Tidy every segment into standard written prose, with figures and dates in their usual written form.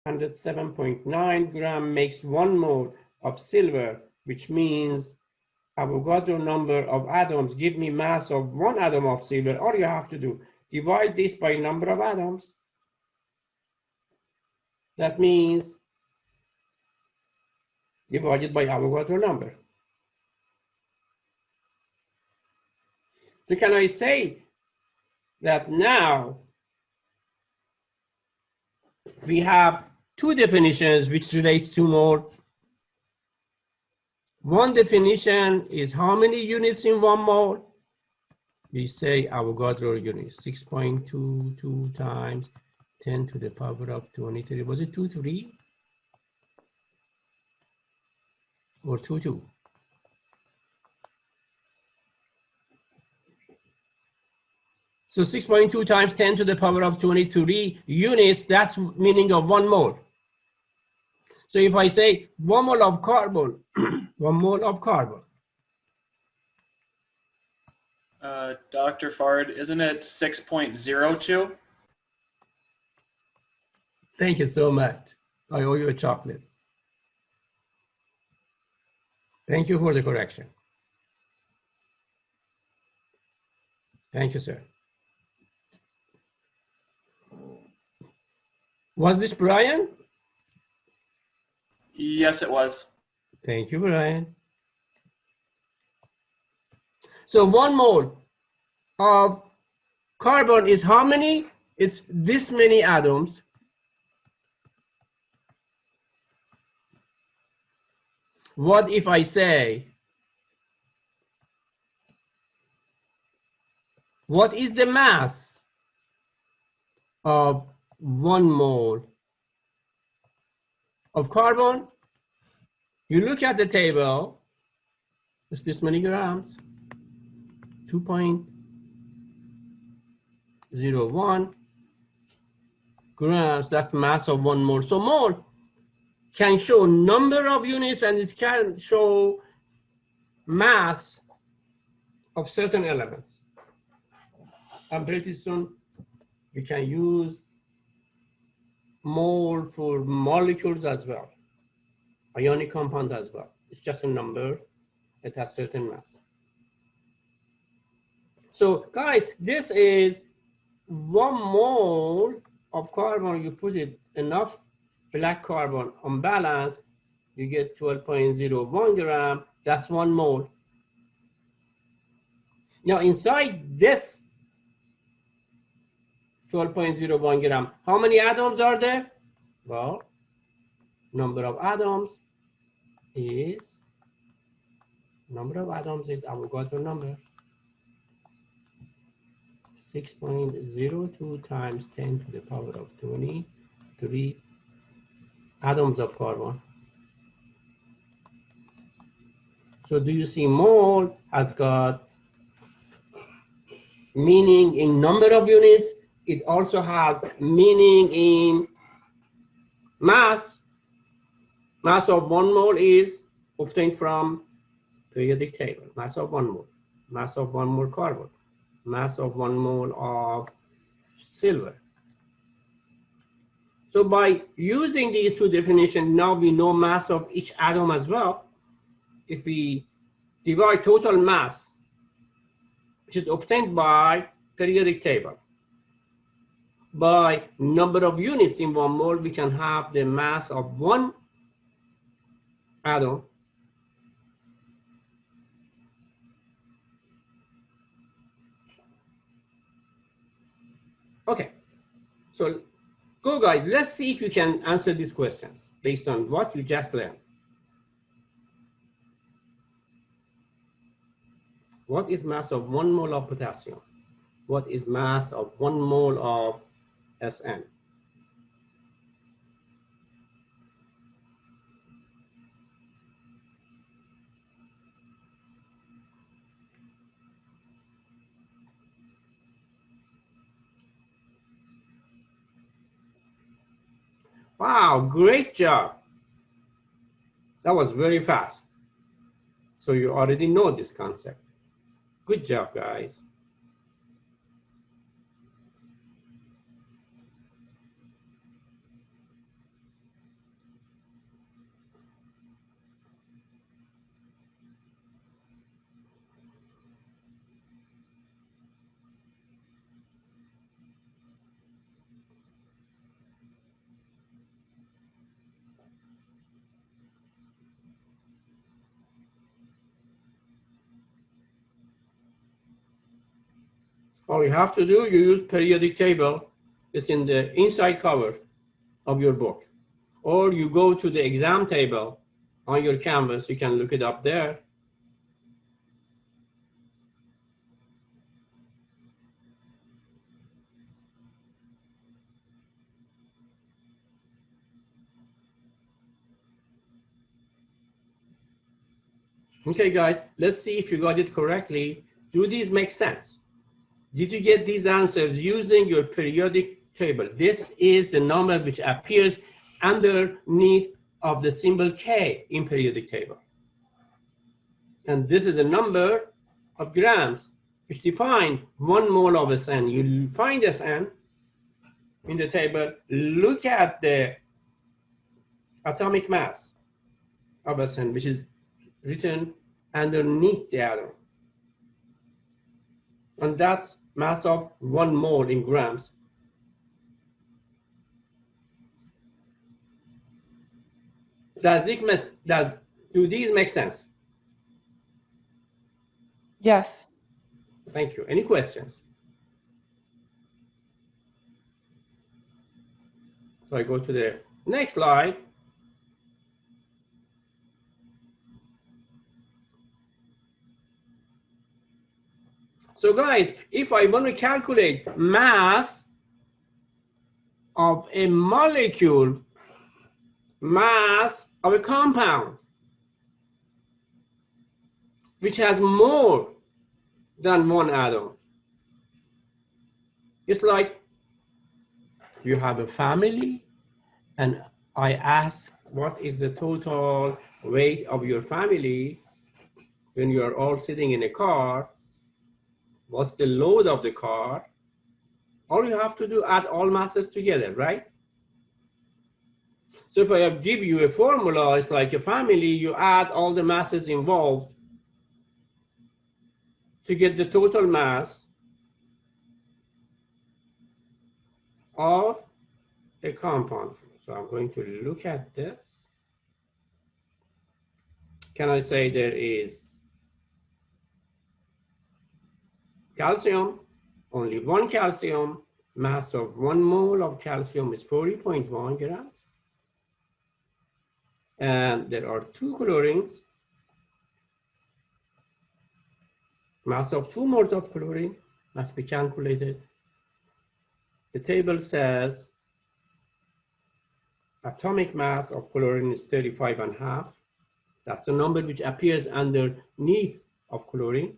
107.9 gram makes 1 mole of silver, which means Avogadro number of atoms give me mass of 1 atom of silver. All you have to do, divide this by number of atoms. That means divided by Avogadro number. So can I say that now we have 2 definitions which relates to mole? One definition is how many units in 1 mole? We say Avogadro units, 6.22 times 10 to the power of 23. Was it 23 or 22? So 6.2 times 10 to the power of 23 units, that's meaning of 1 mole. So if I say 1 mole of carbon, 1 mole of carbon. Dr. Fard, isn't it 6.02? Thank you so much. I owe you a chocolate. Thank you for the correction. Thank you, sir. Was this Brian? Yes, it was. Thank you, Brian. So 1 mole of carbon is how many? It's this many atoms. What if I say, what is the mass of 1 mole of carbon? You look at the table, it's this many grams, 2.01 grams, that's mass of 1 mole. So mole can show number of units and it can show mass of certain elements. And pretty soon you can use mole for molecules as well, ionic compound as well. It's just a number, it has certain mass. So guys, this is 1 mole of carbon. You put it enough black carbon on balance, you get 12.01 gram. That's 1 mole. Now inside this 12.01 gram, how many atoms are there? Well, number of atoms is Avogadro number. 6.02 times 10 to the power of 23 atoms of carbon. So do you see mole has got meaning in number of units? It also has meaning in mass. Mass of 1 mole is obtained from periodic table. Mass of 1 mole. Mass of 1 mole carbon. Mass of 1 mole of silver. So by using these 2 definitions, now we know mass of each atom as well. If we divide total mass, which is obtained by periodic table, by number of units in 1 mole, we can have the mass of 1 atom Okay, so go guys, let's see if you can answer these questions based on what you just learned. What is mass of 1 mole of potassium? What is mass of 1 mole of SN? Wow, great job. That was very fast. So you already know this concept. Good job, guys. All you have to do, you use periodic table. It's in the inside cover of your book. Or you go to the exam table on your canvas. You can look it up there. Okay, guys, let's see if you got it correctly. Do these make sense? Did you get these answers using your periodic table? This is the number which appears underneath of the symbol K in periodic table. And this is a number of grams which define 1 mole of SN. You find SN in the table, look at the atomic mass of SN, which is written underneath the atom. And that's mass of 1 mole in grams. Do these make sense? Yes. Thank you. Any questions? So I go to the next slide. So guys, if I want to calculate mass of a molecule, mass of a compound, which has more than 1 atom, it's like you have a family and I ask what is the total weight of your family when you are all sitting in a car. What's the load of the car? All you have to do, add all masses together, right? So if I give you a formula, it's like a family, you add all the masses involved to get the total mass of a compound. So I'm going to look at this. Can I say there is calcium, only 1 calcium, mass of 1 mole of calcium is 40.1 grams. And there are 2 chlorines, mass of 2 moles of chlorine must be calculated. The table says atomic mass of chlorine is 35.5. That's the number which appears underneath of chlorine.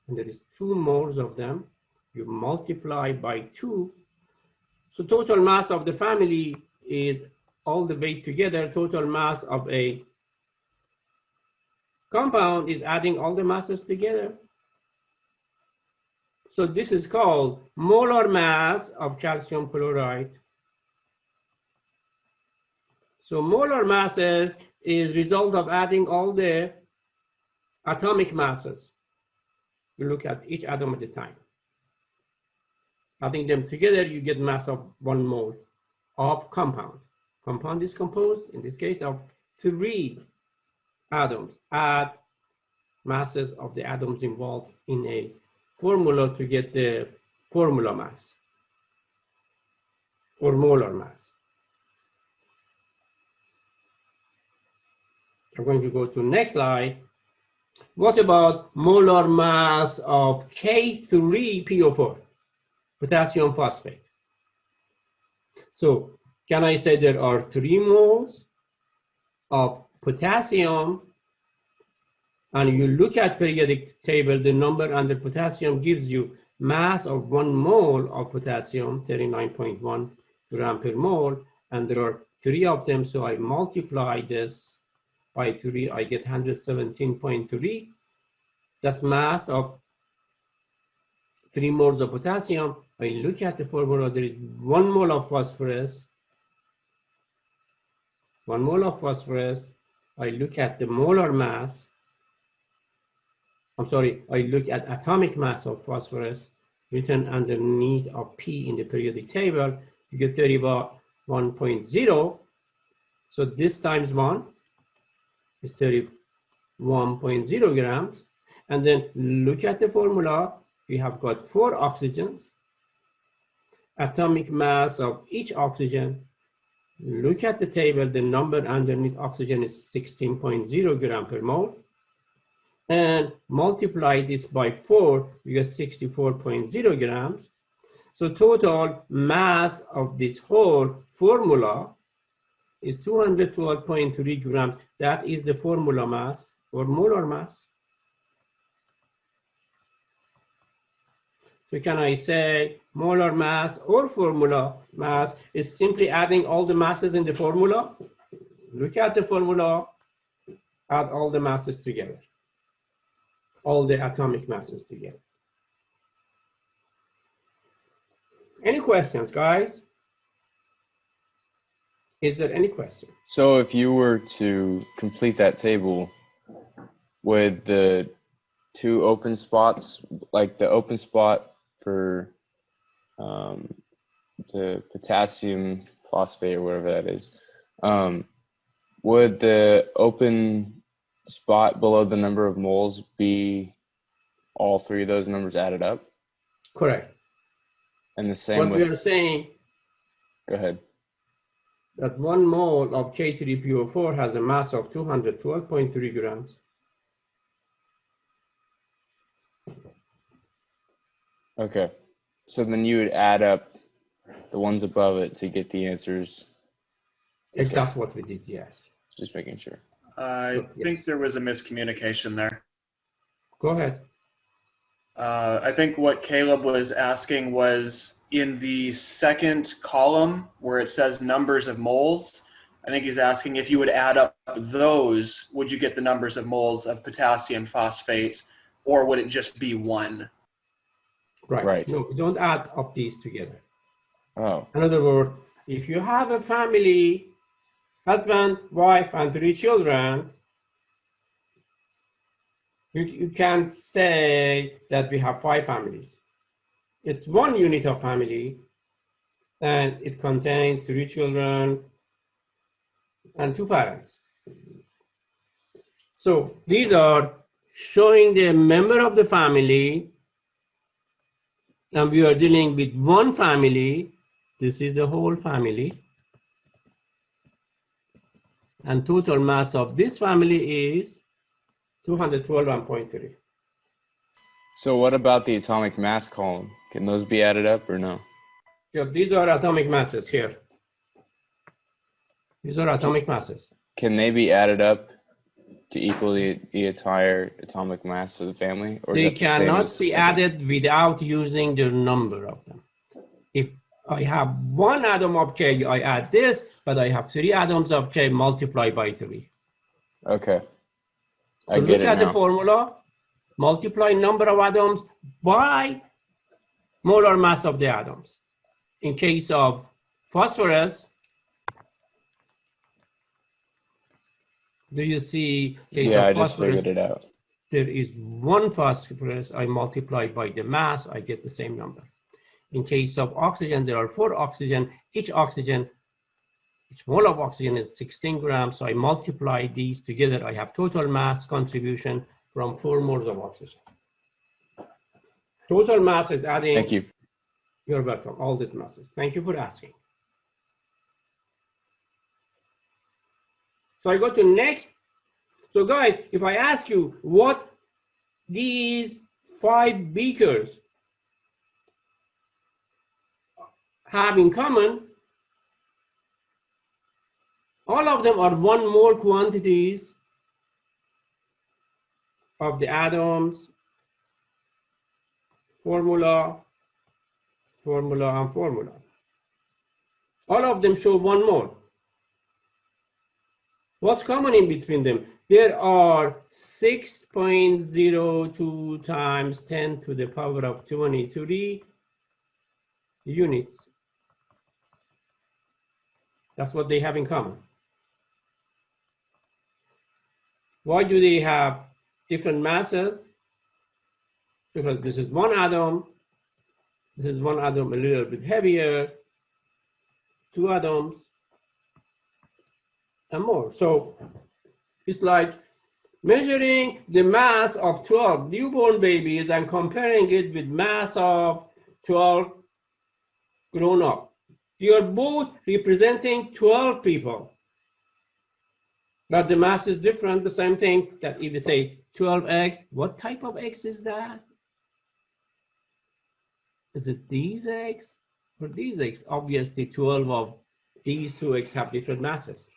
And there is 2 moles of them. You multiply by 2. So total mass of the family is all the weight together. Total mass of a compound is adding all the masses together. So this is called molar mass of calcium chloride. So molar masses is result of adding all the atomic masses. You look at each atom at a time. Adding them together, you get mass of 1 mole of compound. Compound is composed, in this case, of 3 atoms. Add masses of the atoms involved in a formula to get the formula mass or molar mass. I'm going to go to next slide. What about molar mass of K3PO4, potassium phosphate? So can I say there are 3 moles of potassium, and you look at periodic table, the number under potassium gives you mass of 1 mole of potassium, 39.1 gram per mole, and there are 3 of them, so I multiply this by 3, I get 117.3. That's mass of 3 moles of potassium. I look at the formula, there is 1 mole of phosphorus. 1 mole of phosphorus. I look at the molar mass. I look at atomic mass of phosphorus written underneath of P in the periodic table. You get 31.0. So this times 1 is 31.0 grams. And then look at the formula. we have got 4 oxygens, atomic mass of each oxygen. Look at the table, the number underneath oxygen is 16.0 gram per mole. And multiply this by 4, you get 64.0 grams. So total mass of this whole formula is 212.3 grams. That is the formula mass or molar mass. So can I say molar mass or formula mass is simply adding all the masses in the formula? Look at the formula, add all the masses together, all the atomic masses together. Any questions, guys? Is there any question? So if you were to complete that table, would the 2 open spots, like the open spot for the potassium phosphate or whatever that is, would the open spot below the number of moles be all 3 of those numbers added up? Correct. And the same What with... we are saying, Go ahead. that 1 mole of K3PO4 has a mass of 212.3 grams. Okay. So then you would add up the ones above it to get the answers. If that's what we did, yes. Just making sure. I think there was a miscommunication there. Go ahead. I think what Caleb was asking was in the second column where it says numbers of moles, I think he's asking if you would add up those, would you get the numbers of moles of potassium phosphate, or would it just be 1? Right. No, we don't add up these together. Oh. In other words, if you have a family, husband, wife, and 3 children, you can't say that we have 5 families. It's 1 unit of family, and it contains 3 children and 2 parents. So these are showing the member of the family, and we are dealing with 1 family. This is a whole family. And total mass of this family is 212.3. So what about the atomic mass column? Can those be added up or no? Yeah, these are atomic masses here. These are atomic masses. Can they be added up to equal the entire atomic mass of the family? Or is They that the same cannot as be second? added without using the number of them. If I have 1 atom of K, I add this, but I have 3 atoms of K, multiply by 3. Okay. I So get look it at the now. formula, multiply number of atoms by molar mass of the atoms. In case of phosphorus, do you see case Yeah, of I just phosphorus? figured it out. There is 1 phosphorus, I multiply by the mass, I get the same number. In case of oxygen, there are 4 oxygen. Each mole of oxygen is 16 grams, so I multiply these together. I have total mass contribution from 4 moles of oxygen. Total mass is adding. Thank you. You're welcome, all these masses. Thank you for asking. So I go to next. So guys, if I ask you what these 5 beakers have in common, all of them are 1 mole quantities of the atoms, formula, and formula. All of them show 1 mole. What's common in between them? There are 6.02 times 10 to the power of 23 units. That's what they have in common. Why do they have different masses? Because this is 1 atom. This is 1 atom a little bit heavier, 2 atoms, and more. So it's like measuring the mass of 12 newborn babies and comparing it with mass of 12 grown up. You are both representing 12 people, but the mass is different. The same thing that if you say 12 eggs, what type of eggs is that? Is it these eggs or these eggs? Obviously, 12 of these two eggs have different masses.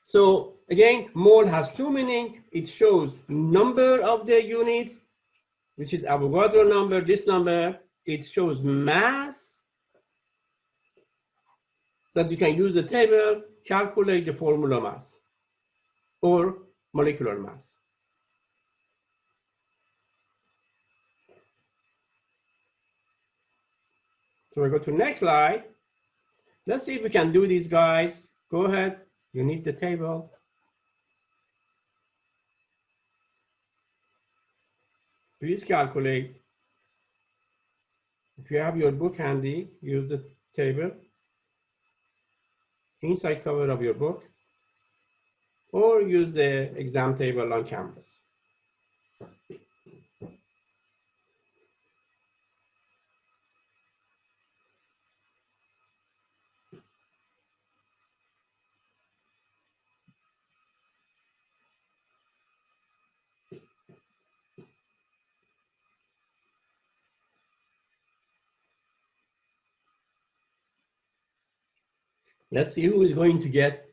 So again, mole has two meanings. It shows number of the units, which is Avogadro number, this number. It shows mass that you can use the table, calculate the formula mass or molecular mass. So we go to next slide. Let's see if we can do these, guys. Go ahead. You need the table. Please calculate. If you have your book handy, use the table, inside cover of your book, or use the exam table on Canvas. Let's see who is going to get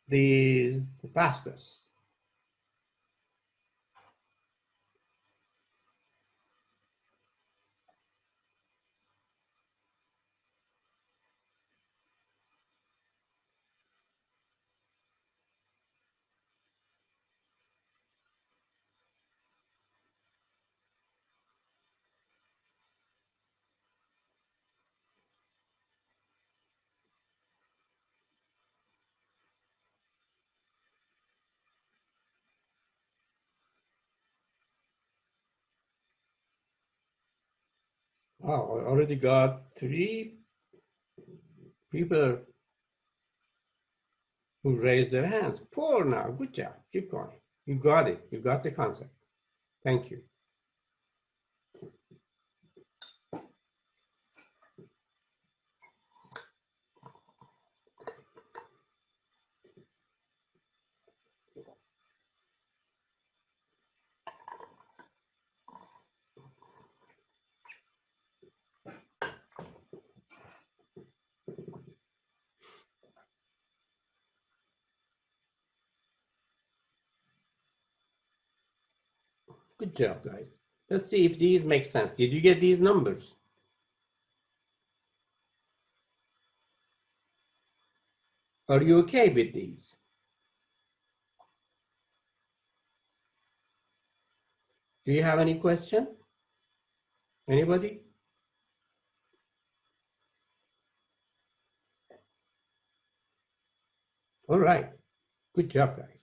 these the fastest. Oh, I already got 3 people who raised their hands. 4 now. Good job. Keep going. You got it. You got the concept. Thank you. Good job, guys. Let's see if these make sense. Did you get these numbers? Are you okay with these? Do you have any question? Anybody? All right. Good job, guys.